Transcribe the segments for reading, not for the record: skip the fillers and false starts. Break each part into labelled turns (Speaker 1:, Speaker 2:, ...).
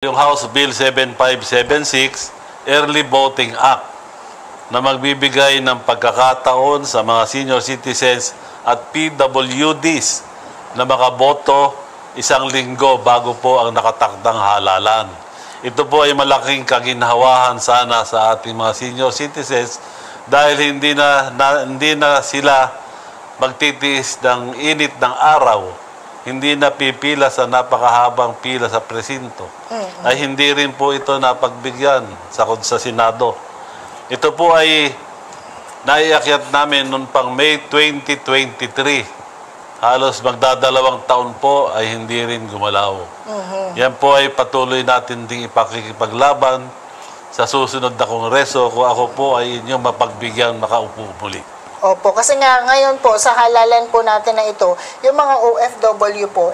Speaker 1: Yung House Bill 7576, Early Voting Act, na magbibigay ng pagkakataon sa mga senior citizens at PWDs na makaboto isang linggo bago po ang nakatakdang halalan. Ito po ay malaking kaginhawahan sana sa ating mga senior citizens dahil hindi na sila magtitiis ng init ng araw, hindi na pipila sa napakahabang pila sa presinto. Ay hindi rin po ito napagbigyan sa Senado. Ito po ay naiakyat namin noong pang May 2023. Halos magdadalawang taon po ay hindi rin gumalaw. Yan po ay patuloy natin ding ipakikipaglaban sa susunod na kongreso kung ako po ay inyong mapagbigyan makaupo muli.
Speaker 2: Opo, kasi nga ngayon po sa halalan po natin na ito, yung mga OFW po,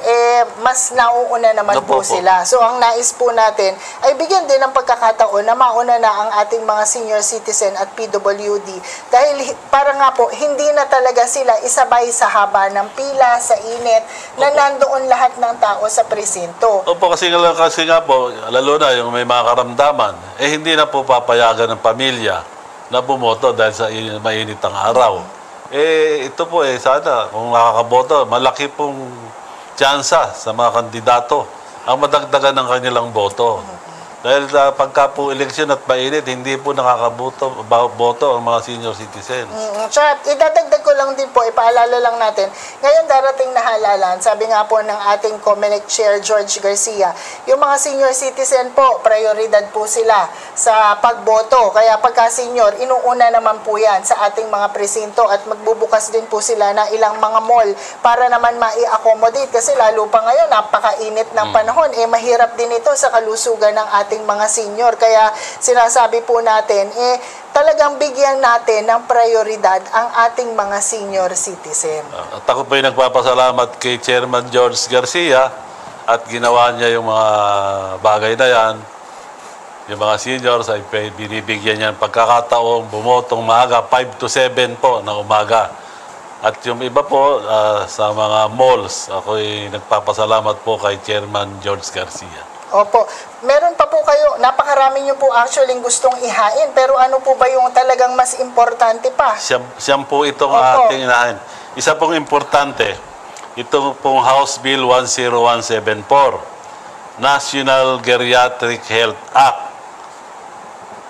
Speaker 2: mas nauuna naman po sila. So ang nais po natin ay bigyan din ng pagkakataon na mauna na ang ating mga senior citizen at PWD. Dahil para nga po, hindi na talaga sila isabay sa haba ng pila, sa init, na nandoon lahat ng tao sa presinto.
Speaker 1: Opo, kasi nga po, lalo na yung may mga karamdaman, hindi na po papayagan ng pamilya na bumoto dahil sa mainit ang araw. Ito po sana, kung nakakaboto, malaki pong tsansa sa mga kandidato ang madagdagan ng kanilang boto. Dahil pagka po eleksyon at mainit, hindi po nakakaboto ang mga senior citizens.
Speaker 2: So, idadagdag ko lang din po, ipaalala lang natin, ngayon darating na halalan, sabi nga po ng ating COMELEC Chair George Garcia, yung mga senior citizen po, prioridad po sila sa pagboto. Kaya pagka senior, inuuna naman po yan sa ating mga presinto at magbubukas din po sila na ilang mga mall para naman mai-accommodate. Kasi lalo pa ngayon, napakainit ng panahon. Mahirap din ito sa kalusugan ng ating mga senior. Kaya sinasabi po natin, talagang bigyan natin ng prioridad ang ating mga senior citizen.
Speaker 1: At ako po ay nagpapasalamat kay Chairman George Garcia at ginawa niya yung mga bagay na yan. Yung mga seniors ay binibigyan niya ng pagkakataong bumotong maaga, 5 to 7 po na umaga. At yung iba po sa mga malls, ako ay nagpapasalamat po kay Chairman George Garcia.
Speaker 2: Opo. Meron pa po kayo, napakarami nyo po actually gustong ihain, pero ano po ba yung talagang mas importante pa?
Speaker 1: Siyam po itong ating inahin. Isa pong importante, itong pong House Bill 10174, National Geriatric Health Act,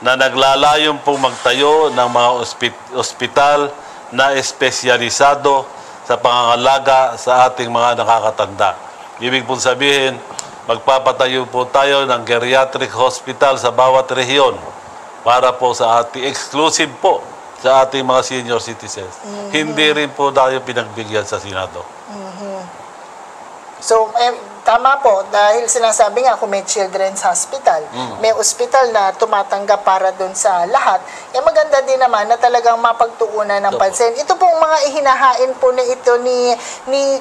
Speaker 1: na naglalayong pong magtayo ng mga ospital na espesyalisado sa pangangalaga sa ating mga nakakatanda. Ibig pong sabihin, magpapatayo po tayo ng geriatric hospital sa bawat rehiyon para po sa ating exclusive po sa ating mga senior citizens. Hindi rin po tayo pinagbigyan sa Senado.
Speaker 2: So, tama po, dahil sinasabi nga kung may children's hospital, may ospital na tumatanggap para doon sa lahat, maganda din naman na talagang mapagtuunan ng pansin. Ito pong mga ihinahain po na ito ni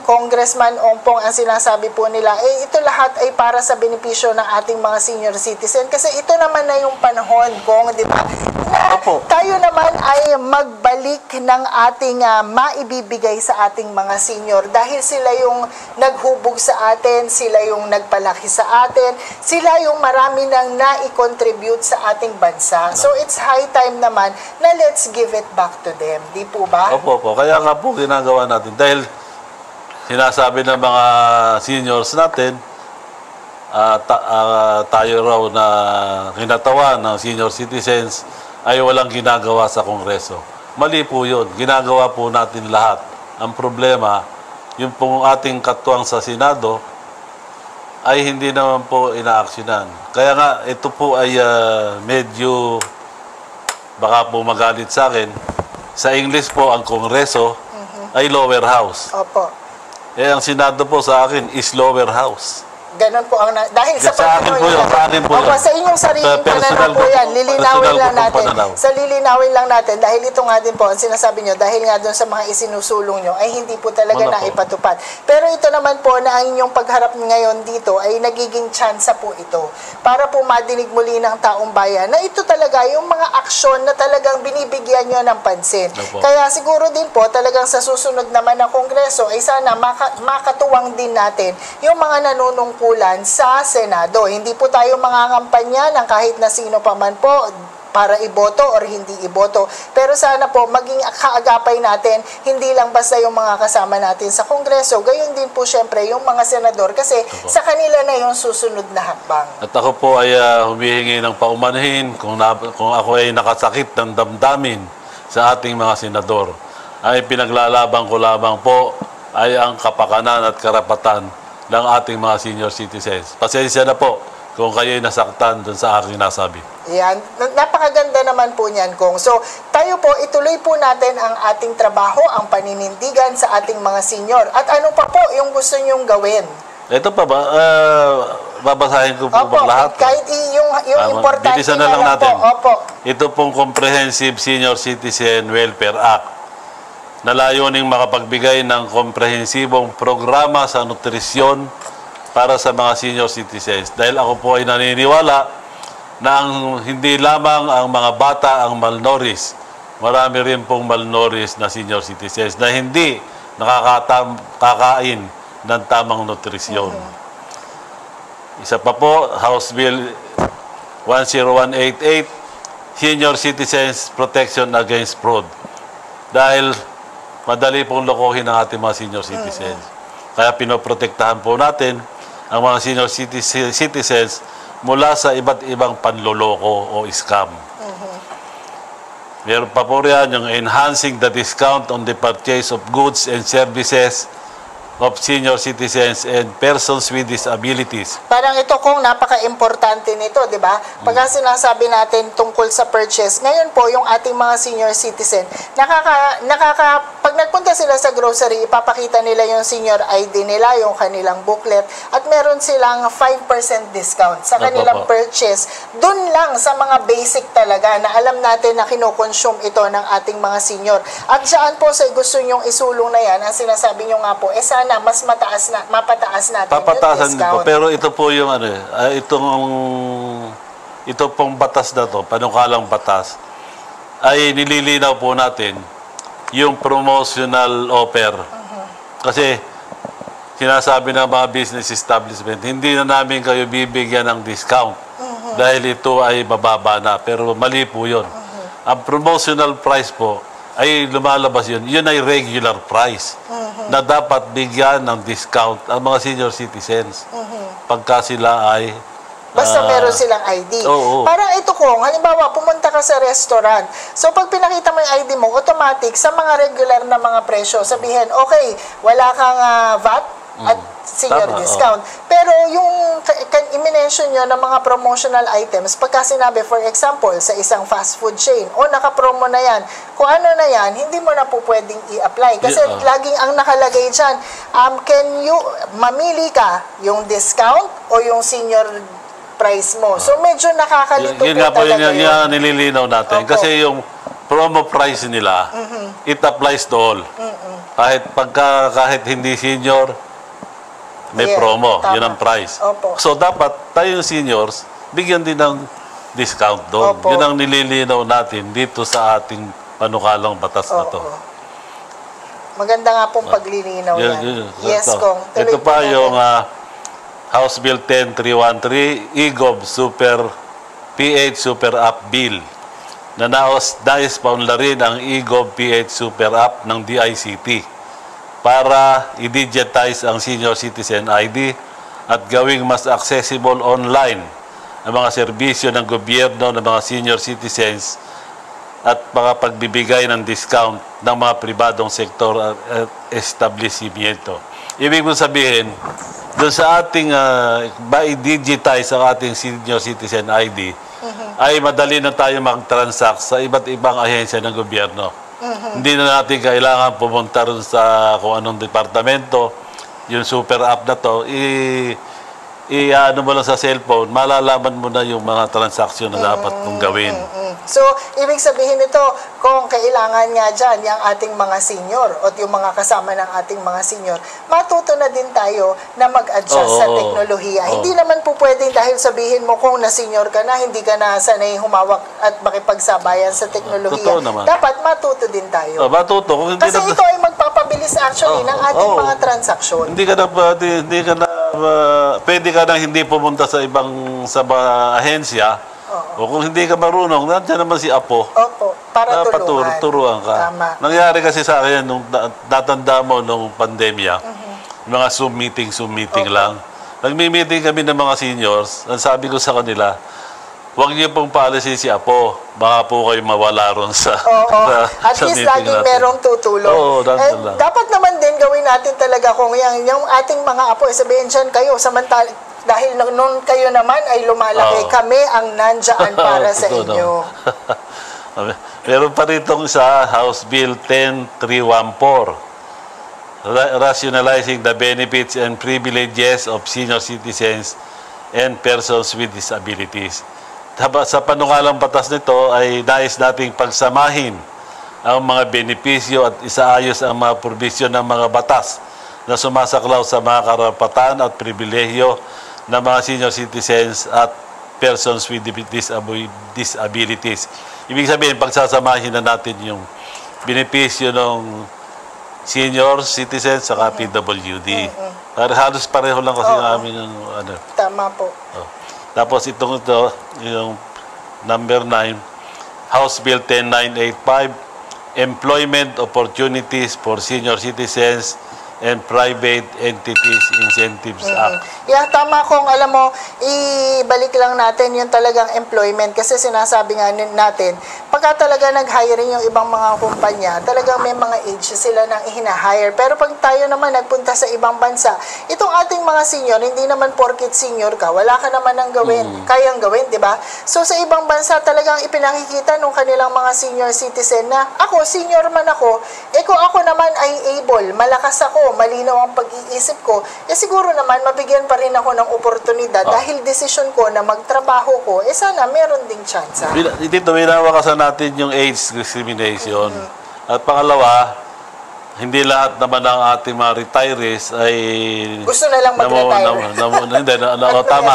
Speaker 2: Congressman Ongpong, ang sinasabi po nila, ito lahat ay para sa benepisyo ng ating mga senior citizen. Kasi ito naman na yung panahon, Kong, di ba? Tayo naman ay magbalik ng ating maibibigay sa ating mga senior dahil sila yung naghubog sa atin, sila yung nagpalaki sa atin, sila yung marami nang nai-contribute sa ating bansa. So it's high time naman na let's give it back to them. Di po ba?
Speaker 1: Opo. Kaya nga po ginagawa natin. Dahil sinasabi ng mga seniors natin, tayo raw na kinatawan ng senior citizens ay walang ginagawa sa Kongreso. Mali po yun. Ginagawa po natin lahat. Ang problema, yung pong ating katuwang sa Senado, ay hindi naman po inaaksyonan. Kaya nga, ito po ay medyo, baka po magalit sa akin, sa English po, ang Kongreso ay lower house.
Speaker 2: Opo.
Speaker 1: Ang Senado po sa akin is lower house.
Speaker 2: Ganon po ang dahil sa
Speaker 1: akin po yun, sa akin po yun.
Speaker 2: Sa inyong sariling pananaw po yan, lilinawin lang natin. Sa lilinawin lang natin, dahil ito nga din po, ang sinasabi nyo, dahil nga doon sa mga isinusulong nyo, ay hindi po talaga naipatupad. Pero ito naman po na ang inyong pagharap ngayon dito ay nagiging tsansa po ito para po madinig muli ng taong bayan na ito talaga yung mga aksyon na talagang binibigyan nyo ng pansin. Kaya siguro din po, talagang sa susunod naman ng Kongreso ay sana makatuwang din natin yung mga nanunungkul tungkulan sa Senado. Hindi po tayo mangangampanya ng kahit na sino pa man po para iboto or hindi iboto. Pero sana po maging kaagapay natin, hindi lang basta yung mga kasama natin sa Kongreso, gayon din po syempre yung mga senador kasi sa kanila na yung susunod na hakbang.
Speaker 1: At ako po ay humihingi ng paumanhin kung ako ay nakasakit ng damdamin sa ating mga senador. Ay pinaglalaban ko lamang po ay ang kapakanan at karapatan ng ating mga senior citizens. Pasensya na po kung kayo'y nasaktan dun sa aking nasabi.
Speaker 2: Yan. Napakaganda naman po niyan, Kong. So, tayo po, ituloy po natin ang ating trabaho, ang paninindigan sa ating mga senior. At ano pa po yung gusto niyong gawin?
Speaker 1: Ito pa ba? Babasahin ko po
Speaker 2: Opo,
Speaker 1: ba lahat?
Speaker 2: kahit yung importante
Speaker 1: bilisan
Speaker 2: na
Speaker 1: na lang
Speaker 2: lang
Speaker 1: natin.
Speaker 2: po. Opo.
Speaker 1: Ito pong Comprehensive Senior Citizen Welfare Act na layuning makapagbigay ng komprehensibong programa sa nutrisyon para sa mga senior citizens. Dahil ako po ay naniniwala na hindi lamang ang mga bata ang malnourished. Marami rin pong malnourished na senior citizens na hindi nakakakain ng tamang nutrisyon. Isa pa po, House Bill 10188, Senior Citizens Protection Against Fraud. Dahil madali pong lokohin ang ating mga senior citizens. Kaya pinoprotektahan po natin ang mga senior citizens mula sa iba't ibang panloloko o scam. Meron pa po riyan yung enhancing the discount on the purchase of goods and services of senior citizens and persons with disabilities.
Speaker 2: Parang ito kung napaka-importante nito, di ba? Pagka sinasabi natin tungkol sa purchase, ngayon po yung ating mga senior citizen, pag nagpunta sila sa grocery, ipapakita nila yung senior ID nila, yung kanilang booklet, at meron silang 5% discount sa kanilang purchase. Dun lang sa mga basic talaga na alam natin na kinoconsume ito ng ating mga senior. At saan po sa gusto nyong isulong na yan, ang sinasabi nyo nga po, sana mas mapataas natin
Speaker 1: papataasan
Speaker 2: yung discount.
Speaker 1: po, pero ito po yung ito pong batas na to, panukalang batas, ay nililinaw po natin yung promotional offer. Kasi sinasabi ng mga business establishment, hindi na namin kayo bibigyan ng discount dahil ito ay bababa na. Pero mali po yun. Ang promotional price po, ay lumalabas yun. Yun ay regular price na dapat bigyan ng discount ang mga senior citizens pagka sila ay
Speaker 2: basta meron silang ID. Parang ito kung, halimbawa, pumunta ka sa restaurant. So, pag pinakita mo yung ID mo, automatic, sa mga regular na mga presyo, sabihin, okay, wala kang VAT at senior discount. Pero yung i-mention nyo ng mga promotional items, pagka sinabi, for example, sa isang fast food chain, naka-promo na yan, kung ano na yan, hindi mo na po pwedeng i-apply. Kasi laging ang nakalagay dyan, mamili ka yung discount o yung senior price mo. So, medyo nakakalito
Speaker 1: yun nga po talaga yun. Nililinaw natin. Kasi yung promo price nila, it applies to all. Kahit hindi senior, may promo. Tama. Yun ang price. So, dapat tayong seniors, bigyan din ng discount doon. Yun ang nililinaw natin dito sa ating panukalang batas na to.
Speaker 2: Maganda nga pong paglilinaw yan. Yes, Kong.
Speaker 1: Ito pa yung House Bill 10313, EGOV PH Super App Bill na nais paunlarin ang EGOV PH Super App ng DICT para i-digitize ang senior citizen ID at gawing mas accessible online ang mga serbisyo ng gobyerno ng mga senior citizens at mga pagbibigay ng discount ng mga pribadong sektor at establishmento. Ibig mo sabihin, doon sa ating i-digitize ang ating senior citizen ID, ay madali na tayo mag-transact sa iba't ibang ahensya ng gobyerno. Hindi na natin kailangan pumunta rin sa kung anong departamento, yung super app na to, ano mo lang sa cellphone, malalaman mo na yung mga transaksyon na dapat mong gawin.
Speaker 2: So, ibig sabihin nito, kung kailangan nga dyan yung ating mga senior o yung mga kasama ng ating mga senior, matuto na din tayo na mag-adjust sa teknolohiya. Hindi naman po pwedeng dahil sabihin mo kung na-senior ka na, hindi ka na sanay humawak at makipagsabayan sa teknolohiya. Dapat matuto din tayo.
Speaker 1: Matuto.
Speaker 2: Kasi ito ay napapabilis actually ng ating mga transaksyon.
Speaker 1: Hindi ka na pwede ka nang hindi pumunta sa ibang ahensya. O kung hindi ka marunong, nandiyan naman si Apo.
Speaker 2: Opo, para tulungan.
Speaker 1: Turuan ka.
Speaker 2: Tama.
Speaker 1: Nangyari kasi sa akin nung natanda mo nung pandemya, mga Zoom meeting lang. Nagmi-meeting kami ng mga seniors. Ang sabi ko sa kanila, huwag niyo pong paalisin si Apo. Baka po kayo mawala ron sa
Speaker 2: At
Speaker 1: sa
Speaker 2: least
Speaker 1: meeting
Speaker 2: laging
Speaker 1: natin.
Speaker 2: merong tutulong.
Speaker 1: Oo, lang.
Speaker 2: Dapat naman din gawin natin talaga kung yung ating mga apo, sabihin dyan kayo, dahil noon kayo naman ay lumalaki, kami ang nandyan para sa inyo.
Speaker 1: Meron pa rito sa House Bill 10314, rationalizing the benefits and privileges of senior citizens and persons with disabilities. Sa panukalang batas nito ay nais nating pagsamahin ang mga benepisyo at isaayos ang mga provision ng mga batas na sumasaklaw sa mga karapatan at pribilehyo ng mga senior citizens at persons with disabilities. Ibig sabihin, pagsasamahin na natin yung benepisyo ng senior citizens sa PWD. Halos pareho lang kasi ng aming ano.
Speaker 2: Tama po.
Speaker 1: Tapos ito, yung number 9, House Bill 10985, Employment Opportunities for Senior Citizens and Private Entities Incentives Act.
Speaker 2: Yeah, tama kung alam mo, ibalik lang natin yung talagang employment kasi sinasabi nga natin, pagka talaga nag-hiring yung ibang mga kumpanya, talagang may mga age sila nang ihina-hire. Pero pag tayo naman nagpunta sa ibang bansa, itong ating mga senior, hindi naman porket senior ka, wala ka naman ang kayang gawin, di ba? So sa ibang bansa talagang ipinakikita nung kanilang mga senior citizen na ako, senior man ako, kung ako naman ay able, malakas ako, malinaw ang pag-iisip ko, siguro naman mabigyan pa rin ako ng oportunidad dahil desisyon ko na magtrabaho ko, sana meron ding chance.
Speaker 1: Dito, minawakasan natin yung age discrimination. At pangalawa, hindi lahat naman ng ating mga retirees ay
Speaker 2: gusto na lang mag-retire.
Speaker 1: Tama.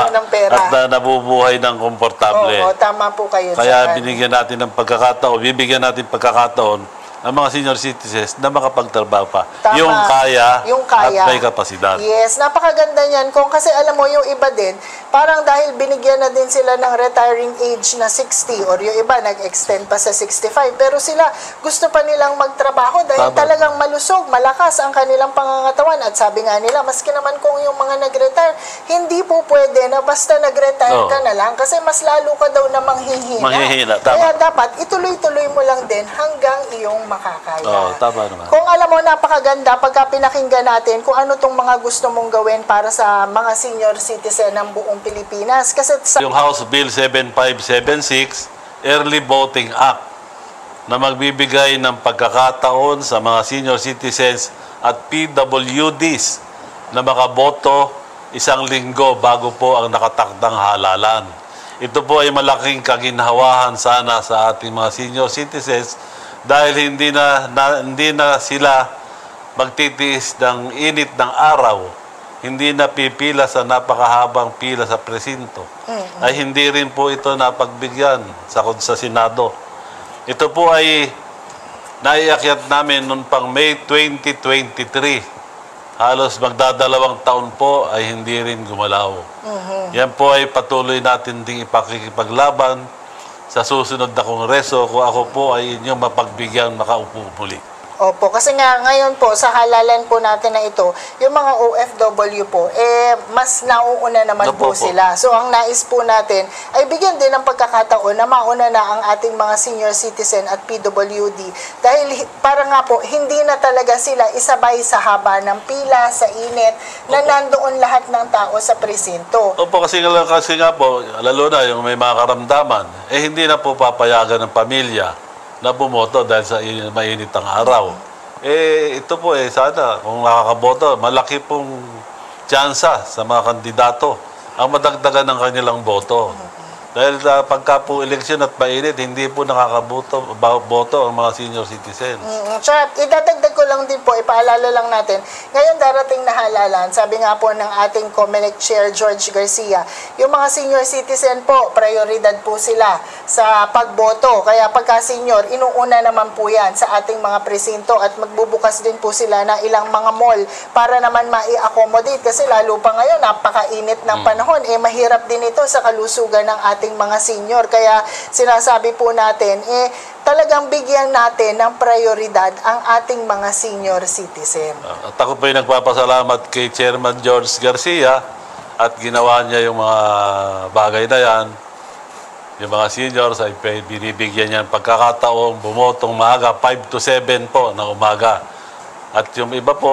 Speaker 1: At nabubuhay ng komportable.
Speaker 2: Oo, tama po kayo.
Speaker 1: Kaya binigyan natin ng pagkakataon, bibigyan natin pagkakataon ang mga senior citizens na makapagtrabaho pa.
Speaker 2: Tama.
Speaker 1: Yung kaya at may kapasidad.
Speaker 2: Yes, napakaganda niyan. Kasi alam mo, yung iba din, parang dahil binigyan na din sila ng retiring age na 60 or yung iba nag-extend pa sa 65. Pero sila gusto pa nilang magtrabaho dahil talagang malusog, malakas ang kanilang pangangatawan. At sabi nga nila, maski naman kung yung mga nag-retire, hindi po pwede na basta nag-retire ka na lang kasi mas lalo ka daw na manghihina. Kaya dapat ituloy-tuloy mo lang din hanggang iyong makakaya.
Speaker 1: Tama naman.
Speaker 2: Kung alam mo, napakaganda pagka pinakinggan natin kung ano tong mga gusto mong gawin para sa mga senior citizen ng buong Pilipinas. Kasi
Speaker 1: yung House Bill 7576, Early Voting Act, na magbibigay ng pagkakataon sa mga senior citizens at PWDs na makaboto 1 linggo bago po ang nakatakdang halalan. Ito po ay malaking kaginhawahan sana sa ating mga senior citizens dahil hindi na sila magtitiis ng init ng araw, hindi na pipila sa napakahabang pila sa presinto, ay hindi rin po ito napagbigyan sa Senado. Ito po ay naiakyat namin noong pang May 2023. Halos magdadalawang taon po ay hindi rin gumalaw. Yan po ay patuloy natin ding ipakikipaglaban sa susunod na kongreso kung ako po ay inyong mapagbigyan makaupo muli.
Speaker 2: Opo, kasi nga ngayon po sa halalan po natin na ito, yung mga OFW po, mas nauuna naman po sila. So ang nais po natin ay bigyan din ng pagkakataon na mauna na ang ating mga senior citizen at PWD. Dahil para nga po, hindi na talaga sila isabay sa haba ng pila, sa init, na nandoon lahat ng tao sa presinto.
Speaker 1: Opo, kasi nga po, lalo na yung may mga karamdaman, hindi na po papayagan ng pamilya na bumoto dahil sa mainit ang araw. Ito po sana, kung nakakaboto, malaki pong tsansa sa mga kandidato ang madagdagan ng kanilang boto. Dahil pagka po eleksyon at mainit, hindi po nakakaboto boto ang mga senior citizens.
Speaker 2: Tsaka, idadagdag ko lang din po, ipaalala lang natin, ngayon darating na halalan, sabi nga po ng ating COMELEC Chair George Garcia, yung mga senior citizen po, prioridad po sila sa pagboto. Kaya pagka senior, inuuna naman po yan sa ating mga presinto at magbubukas din po sila ng ilang mga mall para naman mai-accommodate kasi lalo pa ngayon, napakainit ng panahon, mahirap din ito sa kalusugan ng ating mga senior. Kaya sinasabi po natin, talagang bigyan natin ng prioridad ang ating mga senior citizen.
Speaker 1: At ako po yung nagpapasalamat kay Chairman George Garcia at ginawa niya yung mga bagay na yan. Yung mga seniors ay binibigyan niya ng pagkakataong bumotong maaga, 5 to 7 po ng umaga. At yung iba po,